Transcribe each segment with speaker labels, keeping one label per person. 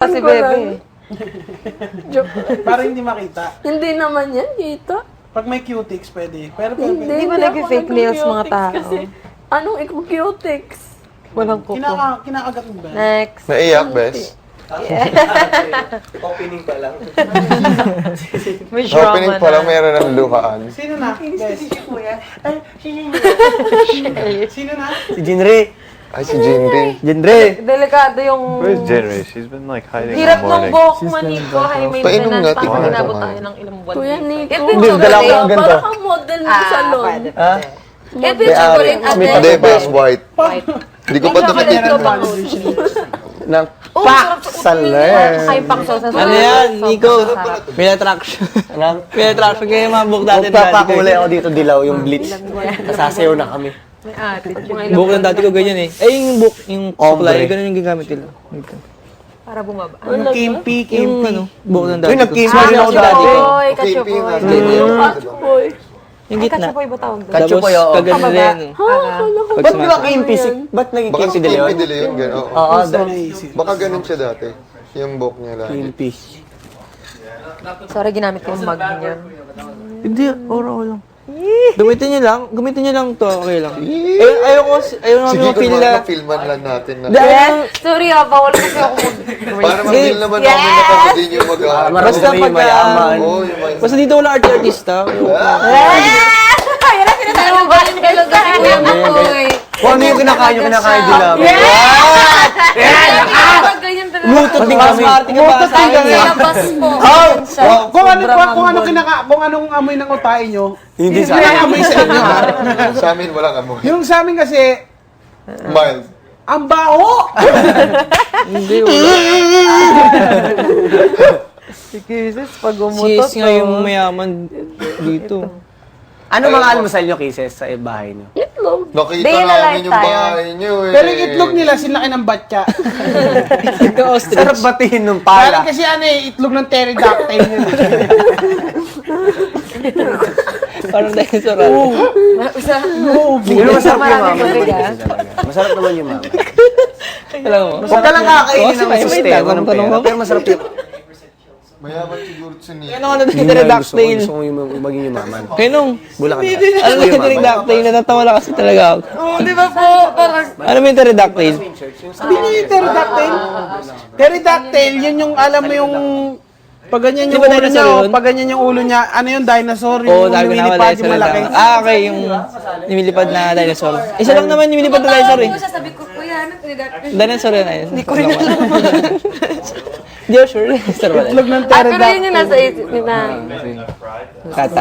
Speaker 1: Kasi bebe.
Speaker 2: Para hindi makita.
Speaker 3: Hindi naman yan, kita.
Speaker 2: Pag may cutics, pwede. Pero
Speaker 1: Hindi ba nag-fake nails mga tao?
Speaker 3: Anong icocutics?
Speaker 1: Walang kuko.
Speaker 2: Kinakagat mo ba?
Speaker 1: Next.
Speaker 4: Naiyak, Bes?
Speaker 5: Opening pa lang.
Speaker 1: May drama
Speaker 4: Opening pa lang, meron ng luhaan.
Speaker 2: Sino na? Bes? Sino na?
Speaker 5: Si Jinri.
Speaker 4: Ay, si Jinri.
Speaker 5: Jinri!
Speaker 1: Delikado yung...
Speaker 6: Where's Jenry? She's been like hiding
Speaker 1: Hirap
Speaker 6: all
Speaker 1: nung
Speaker 6: morning.
Speaker 1: buhok mo, Nico. High
Speaker 4: Painom nga,
Speaker 1: maintenance.
Speaker 4: tingnan
Speaker 1: Parang
Speaker 4: mo
Speaker 1: inabot
Speaker 4: nga.
Speaker 1: tayo ng ilang buwan.
Speaker 3: Kuya Nico.
Speaker 1: Ito
Speaker 5: Hindi,
Speaker 1: yung
Speaker 5: dala ko
Speaker 1: chocolate.
Speaker 5: ng ganito.
Speaker 3: Parang kang model ng salon.
Speaker 5: Ha?
Speaker 1: Ito yung chocolate.
Speaker 4: Hindi, Bes, white.
Speaker 1: White.
Speaker 4: Hindi ko pa nakikita.
Speaker 5: Ng
Speaker 1: Oh,
Speaker 5: Pak Saler.
Speaker 1: Kain pang sauce.
Speaker 7: Ano yan, Nico? May attraction. May attraction kayo yung mga book dati.
Speaker 5: Magpapakulay ako dito dilaw, yung blitz. Nasasayaw na kami.
Speaker 1: May atit.
Speaker 7: Book ng dati ko ganyan eh. Ay, yung book, yung
Speaker 5: Ombre.
Speaker 7: supply, ganun yung gagamit nila.
Speaker 1: Para bumaba.
Speaker 2: Ano? Kimpi,
Speaker 7: Yung
Speaker 2: Kimpi.
Speaker 7: ano, book ng dati
Speaker 5: Uy,
Speaker 7: ko.
Speaker 5: nag-kimchi rin ako dati.
Speaker 1: Boy,
Speaker 4: Okay,
Speaker 1: kachupoy.
Speaker 3: Yung catchboy.
Speaker 7: Yung
Speaker 1: Ay,
Speaker 7: gitna.
Speaker 1: kachupoy ba tawag doon?
Speaker 5: Kacho
Speaker 7: Tapos,
Speaker 5: po yun.
Speaker 7: kagano
Speaker 1: Kababa.
Speaker 7: rin.
Speaker 3: Ha? Akala ko.
Speaker 7: Pag
Speaker 5: Ba't di ba
Speaker 7: sumasama.
Speaker 5: kimpi? Ba't naging
Speaker 4: Baka
Speaker 5: kimpi
Speaker 4: si
Speaker 5: de Leon?
Speaker 4: Kimpi de Leon, gano'n. Oo.
Speaker 5: Oo,
Speaker 4: Baka ganun siya dati. Yung buhok niya lagi.
Speaker 5: kimpi.
Speaker 1: Sorry, ginamit ko yung mug niya.
Speaker 7: Hindi, oro lang. Gamitin niyo lang to, okay lang. Ayoko namin
Speaker 4: Sige, kung
Speaker 7: mapili
Speaker 4: mga
Speaker 7: na.
Speaker 4: filman lang natin na.
Speaker 1: Sorry bawal kasi ako
Speaker 4: Para mag-feel naman namin na kami din yung mag-aaral.
Speaker 5: Marami
Speaker 7: Basta
Speaker 5: kami
Speaker 7: pag,
Speaker 5: mayaman.
Speaker 4: Oo, yung may...
Speaker 7: Basta dito wala artista.
Speaker 1: Kaya na sinasabi mo ba? Hello kasi kuya mo eh.
Speaker 5: Kung ano yung kinakain din namin.
Speaker 7: Lutot ka, smarte ka ba sa akin?
Speaker 1: Labas po.
Speaker 2: Kung anong amoy ng utahe nyo,
Speaker 5: Hindi sa
Speaker 2: may amoy sa inyo, ha?
Speaker 4: Sa amin walang amoy.
Speaker 2: Yung sa amin kasi,
Speaker 4: Mild.
Speaker 2: ang baho!
Speaker 7: Hindi, wala.
Speaker 1: Si Kisses, pag
Speaker 7: Si
Speaker 1: umutot.
Speaker 7: Is nga yung mayaman dito.
Speaker 5: Ano mga almusal nyo, Kisses, sa bahay nyo?
Speaker 3: Itlog.
Speaker 4: Nakita
Speaker 1: Day in the
Speaker 4: namin
Speaker 1: life
Speaker 4: yung
Speaker 1: tayo.
Speaker 4: bahay niyo eh.
Speaker 2: Pero yung itlog nila, sinlaki ng batya.
Speaker 7: Ito, ostrich.
Speaker 5: Sarap batiin ng
Speaker 2: Parang
Speaker 5: pala.
Speaker 2: kasi ano eh, itlog ng pterodactyl yun.
Speaker 7: Parang dinosaur.
Speaker 5: Pero masarap yung
Speaker 1: Maraming
Speaker 5: mama.
Speaker 1: tubig, ah.
Speaker 5: Masarap naman yung mama.
Speaker 7: Alam mo.
Speaker 5: Huwag ka lang kakainin ng
Speaker 7: Wait,
Speaker 5: sustento
Speaker 7: wait,
Speaker 5: ng
Speaker 7: tanong
Speaker 5: pera.
Speaker 7: mo.
Speaker 5: Pero masarap yung...
Speaker 4: Mayaman siguro sa niya.
Speaker 7: Ano na
Speaker 5: Yun
Speaker 7: yung
Speaker 5: nga yung
Speaker 7: pterodactyl?
Speaker 5: gusto ko yung maging yumaman.
Speaker 7: Kenong?
Speaker 5: Bulacan na.
Speaker 7: Ano ba yung pterodactyl? Natatawa lang kasi talaga ako.
Speaker 1: Di ba po? Parang
Speaker 7: Ano ba yung pterodactyl?
Speaker 2: Sabi niyo yung pterodactyl? Pterodactyl, yun yung alam mo yung... Pag ganyan
Speaker 7: Di
Speaker 2: yung
Speaker 7: ba
Speaker 2: ulo
Speaker 7: dinosaur
Speaker 2: niya,
Speaker 7: yun?
Speaker 2: pag ganyan yung ulo niya, ano yung dinosaur?
Speaker 7: Oo,
Speaker 2: Yung
Speaker 7: dahil ko
Speaker 2: lumilipad,
Speaker 7: nawala
Speaker 2: yung malaki.
Speaker 7: okay, yung lumilipad na dinosaur. Isa lang naman yung lumilipad na dinosaur eh.
Speaker 1: sabi ko, kuya, ano pterodactyl?
Speaker 7: Dinosaur yun ayun. Hindi ko rin alam. Hindi ako sure. Dinosaur wala.
Speaker 2: Itlog ng
Speaker 1: Ah, pero yun
Speaker 2: pterodactyl.
Speaker 1: yung nasa isip niya na.
Speaker 7: Kata.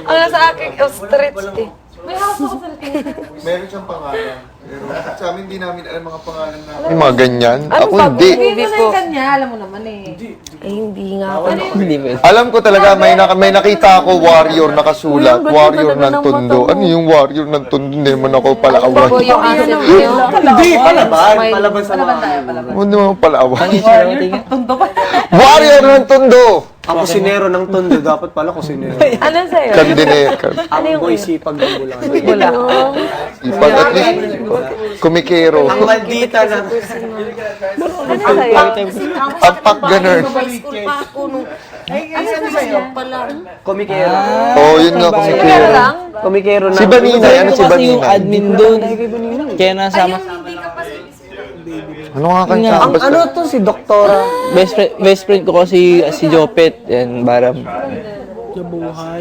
Speaker 1: Ang nasa akin, ostrich eh. May hawak ako sa
Speaker 4: Meron siyang pangalan. Pero sa amin hindi namin alam mga pangalan na. Yung mga ganyan? Ako hindi.
Speaker 1: Hindi po. Kanya, alam mo naman eh. Ay, hindi nga ako.
Speaker 7: Hindi ba?
Speaker 4: Alam ko talaga may nakita ako warrior nakasulat. Warrior ng Tondo. Ano yung warrior ng Tondo? Hindi naman ako palaaway.
Speaker 1: Bago yung asset niyo.
Speaker 5: Hindi, palaban.
Speaker 1: May-
Speaker 5: Palaban sa mga...
Speaker 4: Ano naman palaaway?
Speaker 7: Ang isa lang tingin.
Speaker 4: Warrior ng Tondo!
Speaker 5: Ang kusinero ng tondo, dapat pala kusinero.
Speaker 1: Ano sa'yo?
Speaker 4: Kandine.
Speaker 5: Ang boy sipag ng Bulacan.
Speaker 1: Wala.
Speaker 4: Ipag at least. Kumikero.
Speaker 5: Ang maldita na...
Speaker 1: Ano sa'yo?
Speaker 4: Ampak ganun.
Speaker 1: High school pa ako nung... Ano sa'yo? Pala.
Speaker 5: Komikero.
Speaker 4: Oo, yun nga
Speaker 1: Kaya
Speaker 4: kumikero.
Speaker 1: lang?
Speaker 5: Komikero na...
Speaker 4: Si Baninay, ano si
Speaker 7: Kasi yung
Speaker 4: Baninay?
Speaker 7: admin doon. Kaya nasama.
Speaker 1: Hindi ka pa sa
Speaker 4: Ano nga kanta?
Speaker 5: Ang ano to si Doktora?
Speaker 7: Best friend ko kasi si Jopet. Yan, Baram.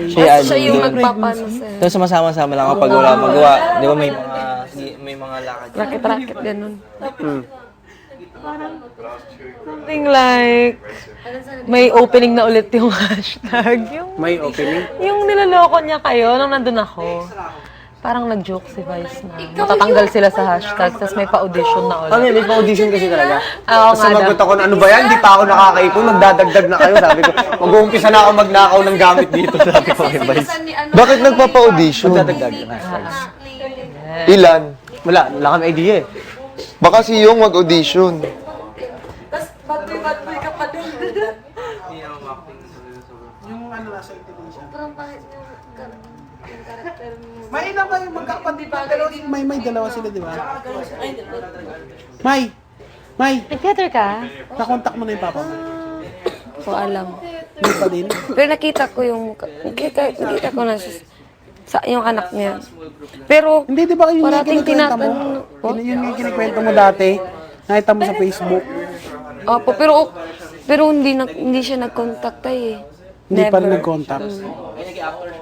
Speaker 7: Siya
Speaker 1: Siya yung
Speaker 7: admin doon.
Speaker 1: nagpapano sa'yo.
Speaker 7: Tapos sumasama-sama lang kapag wala magawa. Di ba may mga lakad.
Speaker 1: Racket-racket, ganun. Something like, may opening na ulit yung hashtag.
Speaker 5: May opening?
Speaker 1: Yung nilaloko niya kayo nung nandun ako. Parang nag-joke si Vice na matatanggal sila sa hashtag, tapos may pa-audition na
Speaker 5: Ano
Speaker 1: ulit.
Speaker 5: may pa-audition kasi talaga.
Speaker 1: Oo
Speaker 5: Tapos
Speaker 1: nga
Speaker 5: sumagot
Speaker 1: daw.
Speaker 5: ako na ano ba yan? Hindi pa ako nakakaipon. Magdadagdag na kayo. Sabi ko, mag-uumpisa na ako magnakaw ng gamit dito. Sabi ko kay Vice.
Speaker 4: Bakit nagpapa-audition?
Speaker 5: Magdadagdag na.
Speaker 4: Ilan?
Speaker 5: Wala kami idea eh.
Speaker 4: Baka si Yung mag-audition.
Speaker 1: Tapos batoy-batoy ka pa din.
Speaker 2: Yung ano nasa intelligence.
Speaker 1: Parang bakit yung karakter mo?
Speaker 2: May ilan ba yung magkakapatid pa? Pero may dalawa sila, di ba? May, May,
Speaker 1: Nag-theater ka?
Speaker 2: nakontak mo na yung papa mo.
Speaker 3: Ko alam.
Speaker 2: Hindi pa din.
Speaker 3: Pero nakita ko yung nakita ko na sa yung anak niya. Pero
Speaker 2: Hindi, di ba yun yung
Speaker 3: parating
Speaker 2: kinikwento mo?
Speaker 3: tinatanong.
Speaker 2: Yun yung kinikwento mo dati. Nakita mo sa Facebook.
Speaker 3: Opo, pero hindi siya nag-contact tayo eh.
Speaker 2: Hindi pa rin
Speaker 3: Never.
Speaker 2: nag-contact.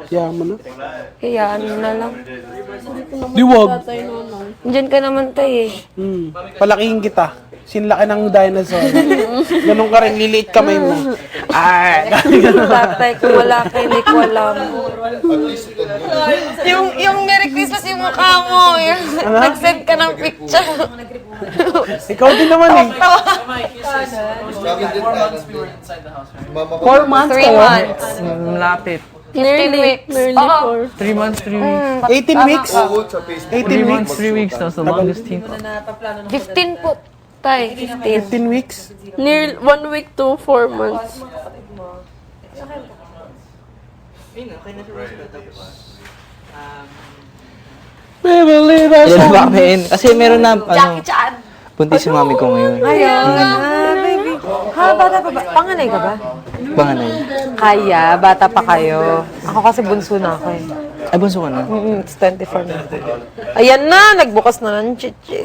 Speaker 2: Kaya mo na.
Speaker 3: Kaya ano na lang.
Speaker 2: Di wag.
Speaker 3: Diyan ka naman tayo eh.
Speaker 2: Palakihin kita. Sinlaki ng dinosaur. Ganun ka rin, liliit kamay mo. Ay,
Speaker 3: Tatay ko wala kayo, hindi ko alam. yung Merry Christmas yung mukha mo. Nag-send ka ng picture.
Speaker 2: ikaw din naman eh. 4 months
Speaker 3: 3
Speaker 2: kayo?
Speaker 3: months.
Speaker 8: Lapit.
Speaker 3: 15 weeks.
Speaker 7: Oh.
Speaker 3: Oo.
Speaker 8: 3 months, 3 weeks.
Speaker 2: 18 weeks?
Speaker 8: 3
Speaker 2: 18
Speaker 8: months,
Speaker 2: weeks?
Speaker 8: 3 weeks. That's the longest team.
Speaker 3: 15 po. Tay, 15.
Speaker 2: 15 weeks?
Speaker 3: Near 1 week to 4 months.
Speaker 2: We will live as
Speaker 7: Ilan ba kami? Kasi meron na,
Speaker 3: Jackie Chan.
Speaker 7: buntis si mami ko ngayon.
Speaker 1: Ayun. Baby. Ha, bata pa ba? Panganay ka ba?
Speaker 7: Panganay.
Speaker 1: Kaya, bata pa kayo. Ako kasi bunso na ako eh.
Speaker 7: Ay, bunso ka na.
Speaker 1: It's 24 na. Ayan na, nagbukas na ng chichi.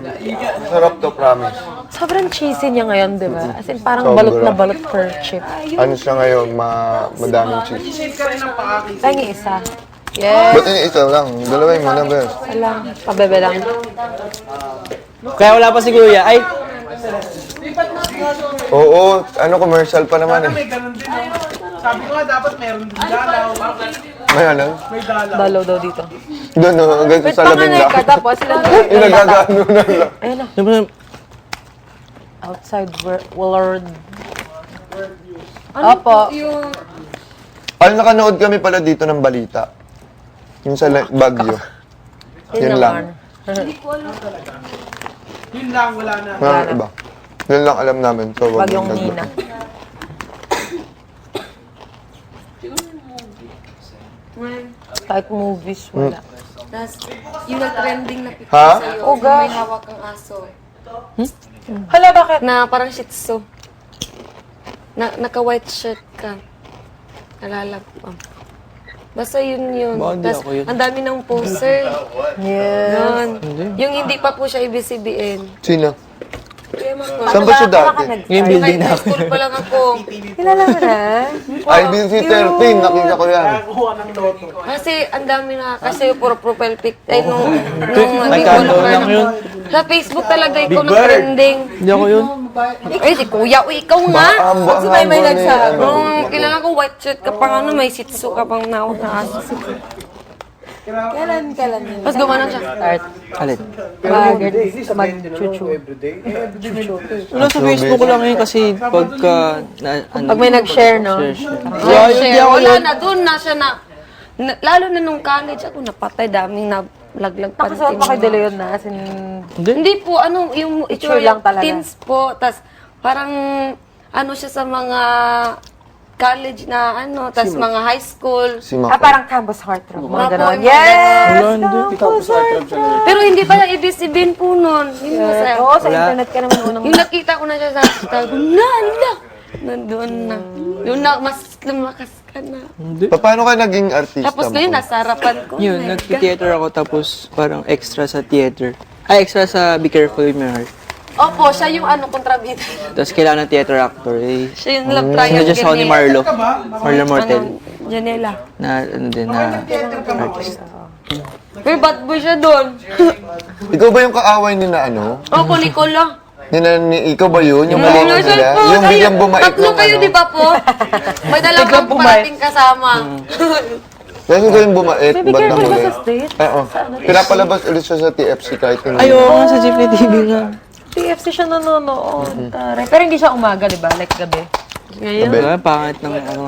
Speaker 4: Sarap to, promise.
Speaker 1: Sobrang cheesy niya ngayon, di ba? As in, parang
Speaker 4: Sobra.
Speaker 1: balot na balot per chip.
Speaker 4: Ano siya ngayon, madaming cheese.
Speaker 1: Tangi isa. Yes.
Speaker 4: Ba't yung isa lang? Dalawin mo na, best.
Speaker 1: Wala. Pabebe lang.
Speaker 7: Kaya wala pa si Kuya. Ay,
Speaker 4: Oo, ano, commercial pa naman eh.
Speaker 2: may ganun din. Sabi ko nga, dapat meron din dalaw.
Speaker 4: May ano?
Speaker 2: May dalaw.
Speaker 1: Dalaw daw dito.
Speaker 4: Doon, no, hanggang sa labing
Speaker 1: Panganay
Speaker 4: lang.
Speaker 1: ka, tapos sila
Speaker 4: Yung nagagano na lang.
Speaker 1: Ayun na.
Speaker 7: diba,
Speaker 1: Outside world. Opo.
Speaker 4: Ay, nakanood kami pala dito ng balita. Yung sa Baguio. Yun lang.
Speaker 2: Yun lang, wala na.
Speaker 4: Wala na iba. Yun lang alam namin. So, wag
Speaker 1: Bagyong
Speaker 4: nang
Speaker 1: Nina. Kahit movies, wala.
Speaker 3: Tapos, yung nag-trending na picture
Speaker 4: Ha?
Speaker 3: sa'yo,
Speaker 1: Oh,
Speaker 3: yung
Speaker 1: gosh.
Speaker 3: may hawak ang aso.
Speaker 1: Hala, bakit?
Speaker 3: Na parang shih tzu. Naka-white shirt ka. Nalala ko. Basta yun.
Speaker 7: Baka di
Speaker 3: Tapos,
Speaker 7: ako yun.
Speaker 3: ang dami ng poster.
Speaker 1: Yes.
Speaker 3: Yun. Yung hindi pa po siya ibisibiin.
Speaker 4: Sino?
Speaker 3: Kaya
Speaker 4: Saan ba siya dati?
Speaker 7: yung building na
Speaker 3: high school pa lang ako.
Speaker 1: Kilala mo na?
Speaker 4: IBC 13, nakita ko yan.
Speaker 2: Kuha ng loto.
Speaker 3: Kasi ang dami na, kasi puro profile pic. Ay, nung
Speaker 7: Ay, kando lang yun.
Speaker 3: Sa Facebook talaga, ikaw na trending.
Speaker 7: Hindi ako yun.
Speaker 3: Ay, si Kuya, uy, ikaw nga.
Speaker 4: Ang may nagsabi.
Speaker 3: Nung kilala ko, white shirt ka pang ano, may shih tzu ka pang nawag na aso. Kailan yun? Tapos gumanon siya.
Speaker 1: Start.
Speaker 7: Alin?
Speaker 1: Mag-chuchu.
Speaker 7: Wala sa Facebook lang yun kasi pagka...
Speaker 1: Pag may nag-share, no?
Speaker 7: Yeah, yun, di ako
Speaker 3: Wala
Speaker 7: yun.
Speaker 3: na, doon na siya lalo na nung college ako, napatay, daming nalaglag pa.
Speaker 1: Nakasuot pa kay De Leon na, as in,
Speaker 3: Hindi po, ano, yung
Speaker 1: Picture lang talaga.
Speaker 3: teens po. Tapos, parang, ano siya sa mga college na, ano, tapos mga high school.
Speaker 4: Si Mako.
Speaker 1: parang campus heartthrob. Mga
Speaker 3: Mga
Speaker 1: ganon.
Speaker 3: po,
Speaker 1: Yes!
Speaker 7: Wala, hindi.
Speaker 3: Pero hindi pa lang ibig po nun. Hindi mo sa...
Speaker 1: Oo, sa internet ka naman unang.
Speaker 3: Yung nakita ko na siya sa hashtag, nandun na. Yung mas lumakas ka na.
Speaker 4: Paano ka naging artista
Speaker 3: Tapos
Speaker 4: mo?
Speaker 3: ngayon, nasa harapan ko.
Speaker 7: Yun, nag-theater ako tapos parang extra sa theater. Ay, extra sa Be Careful With My Heart.
Speaker 3: Opo, siya yung ano, kontrabida.
Speaker 7: Tapos kailangan ng theater actor. Eh,
Speaker 3: Siya yung love triangle
Speaker 7: Sinadya ako ni Marlo. Marlo Mortel.
Speaker 3: Ano, Janela.
Speaker 7: Na, ano din, na artist.
Speaker 3: Pero bad boy siya doon.
Speaker 4: Ikaw ba yung kaaway ni na ano?
Speaker 3: Opo, Nicola.
Speaker 4: Ikaw ba yun? Yung maliit
Speaker 3: Nasa
Speaker 4: nila?
Speaker 3: po,
Speaker 4: Yung biglang bumait
Speaker 3: tatlo
Speaker 4: ng
Speaker 3: kayo,
Speaker 4: ano?
Speaker 3: di ba po? May dalawang parating kasama.
Speaker 4: Kasi ikaw yung bumait,
Speaker 1: Baby,
Speaker 4: ba't
Speaker 1: careful ka
Speaker 4: nahuli?
Speaker 1: sa state.
Speaker 4: Oo. Pinapalabas ulit siya sa TFC kahit hindi.
Speaker 7: Ay, oo nga, sa Jeepney TV nga.
Speaker 1: TFC siya nanonood. Taray. Pero hindi siya umaga, di ba? Like gabi.
Speaker 3: Ngayon,
Speaker 4: Gabi.
Speaker 7: Diba, pangit ng ano.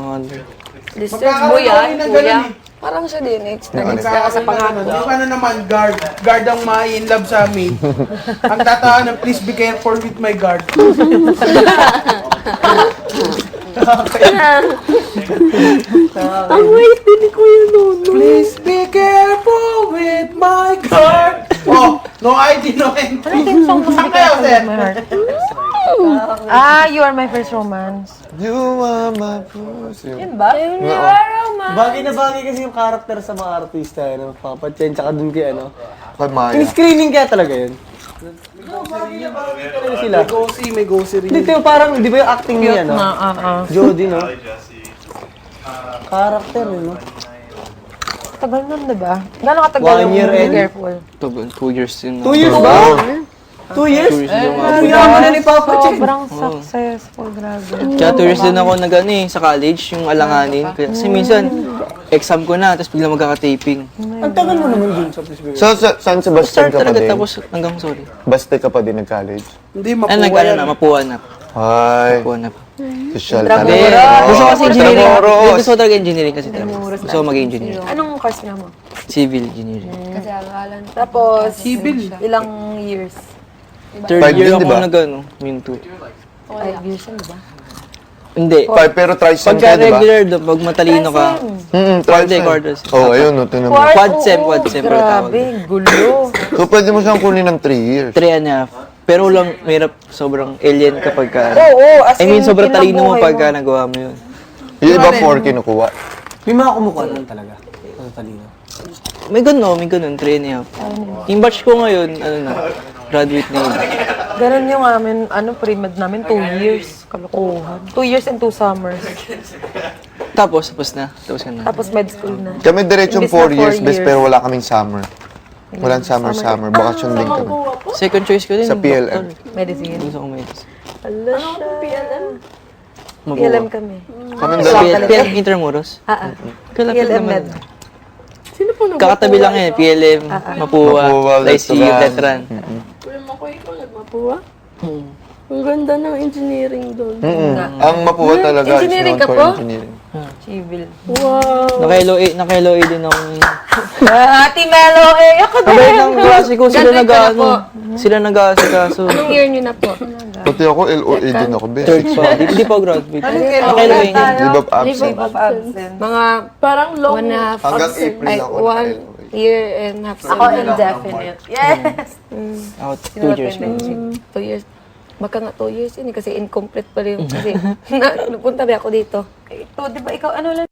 Speaker 3: disturbed mo yan, kuya. Parang siya din, nag-next ka sa pangako.
Speaker 2: Yung ano naman, guard. Guard ang ma-in love sa amin. Ang tataan ng please be careful with my guard.
Speaker 3: Ang wait din ni Kuya Nono.
Speaker 2: Please be careful with my guard. Oh, no ID, no entry.
Speaker 1: Ano yung song mo?
Speaker 2: Saan kayo, sir?
Speaker 1: My heart. You Are My First Romance.
Speaker 4: You are my first.
Speaker 1: Yun ba?
Speaker 5: Bagay na bagay kasi yung karakter sa mga artista, ano, Papa Chen, tsaka dun kay ano.
Speaker 4: Kay Maya.
Speaker 5: Yung screening kaya talaga yun. Talaga sila.
Speaker 2: May gosi rin.
Speaker 5: Dito yung parang, di ba yung acting niya, no? Jody, no? Karakter, no?
Speaker 1: Tagal nun, diba? Gano'ng katagal
Speaker 5: 1
Speaker 1: yung
Speaker 5: year
Speaker 1: Be
Speaker 5: and-
Speaker 1: Careful?
Speaker 8: 2 years din.
Speaker 5: 2 years ba? 2 years?
Speaker 8: 2 years din ako.
Speaker 5: Ang yaman na ni Papa Chen.
Speaker 1: Sobrang successful, grabe.
Speaker 8: Kaya 2 years din ako sa college, yung alanganin. Kasi minsan, exam ko na, tapos bigla magkaka-taping.
Speaker 5: Ang tagal mo naman dun sa Pisbay.
Speaker 4: So, sa San Sebastian
Speaker 8: Start
Speaker 4: ka pa
Speaker 8: talaga,
Speaker 4: din?
Speaker 8: tapos hanggang sorry.
Speaker 4: Baste ka pa din nag-college?
Speaker 2: Hindi,
Speaker 8: Ano,
Speaker 2: mapuwa yan.
Speaker 8: mapuha na.
Speaker 4: Ay,
Speaker 8: Mapuha na.
Speaker 4: social
Speaker 8: Hindi,
Speaker 4: talaga.
Speaker 8: gusto ko kasi engineering.
Speaker 4: Tramoros.
Speaker 8: Hindi, gusto ko talaga engineering kasi talaga. Gusto ko mag-engineer.
Speaker 1: Anong course nga mo?
Speaker 8: Civil engineering.
Speaker 3: Kasi agalan.
Speaker 1: Tapos, ilang years?
Speaker 8: Third
Speaker 4: 5
Speaker 8: year
Speaker 4: din,
Speaker 8: ako
Speaker 4: di ba?
Speaker 8: nag-ano, Minto.
Speaker 1: 5 years yun, diba?
Speaker 8: Hindi.
Speaker 4: Pero trisem
Speaker 8: Pagka
Speaker 4: ka, di ba?
Speaker 8: regular, pag matalino ka,
Speaker 4: Trisem.
Speaker 8: quarters.
Speaker 4: Oh, ayun, no, tinan mo.
Speaker 8: Quad sem pala tawag.
Speaker 1: Grabe, gulo.
Speaker 4: So, pwede mo siyang kunin ng 3 years.
Speaker 8: 3.5. Pero lang, mahirap, sobrang alien kapag ka.
Speaker 1: Oo, as
Speaker 8: I mean,
Speaker 1: in,
Speaker 8: sobrang talino mo
Speaker 1: kinabuhay
Speaker 8: pagka nagawa mo yun.
Speaker 4: Yung iba 4 kinukuha.
Speaker 5: May mga kumukha nun talaga. Ang talino.
Speaker 8: May ganun, 3.5. Yung batch ko ngayon, ano na, graduate na yun.
Speaker 1: Ganun yung amin, pre-med namin, 2 years. Kalokohan. 2 years and 2 summers.
Speaker 8: Tapos na. Tapos ka na.
Speaker 1: Tapos med school na.
Speaker 4: Kami diretsong
Speaker 1: Imbis na
Speaker 4: 4 years,
Speaker 1: 4
Speaker 4: bes, pero wala kaming summer. Walang summer. Bakasyon din kami.
Speaker 8: Second choice ko din.
Speaker 4: Sa PLM.
Speaker 1: Medicine.
Speaker 8: Gusto ko medicine.
Speaker 1: PLM kami.
Speaker 4: Kami dalawa.
Speaker 8: PLM Intramuros? Kalapit
Speaker 1: PLM
Speaker 8: naman.
Speaker 1: med.
Speaker 8: Kakatabi lang yan. PLM,
Speaker 4: Mapuwa,
Speaker 8: Mapuwa, ICU,
Speaker 4: Veteran.
Speaker 8: Veteran.
Speaker 3: Ang ganda ng engineering doon.
Speaker 4: Ang mapuwa talaga is
Speaker 1: Engineering
Speaker 4: known
Speaker 1: ka
Speaker 4: for
Speaker 1: po?
Speaker 4: engineering.
Speaker 1: Civil.
Speaker 8: Naka-LOA din ako.
Speaker 1: Ate Melo, ako
Speaker 8: Sabay
Speaker 1: din.
Speaker 8: ng klase ko, sila
Speaker 3: Graduate ka na po.
Speaker 8: Sila nag-aasikaso.
Speaker 3: Anong year nyo na po?
Speaker 4: Pati ako, LOA din ako, bes.
Speaker 8: Third pa. Hindi pa graduate.
Speaker 1: Naka-LOA
Speaker 8: Naka-LOA nga.
Speaker 4: Leave of absence.
Speaker 1: Of absent.
Speaker 3: Mga
Speaker 9: Parang long.
Speaker 3: 1.5
Speaker 4: Hanggang April ako
Speaker 3: 1 year and a half.
Speaker 1: Ako indefinite. Yes!
Speaker 8: Ako, 2 years na.
Speaker 3: 2 years. Baka nga 2 years yun eh, kasi incomplete pa rin. Kasi napunta ba ako dito?
Speaker 1: Ito, di ba ikaw, ano lang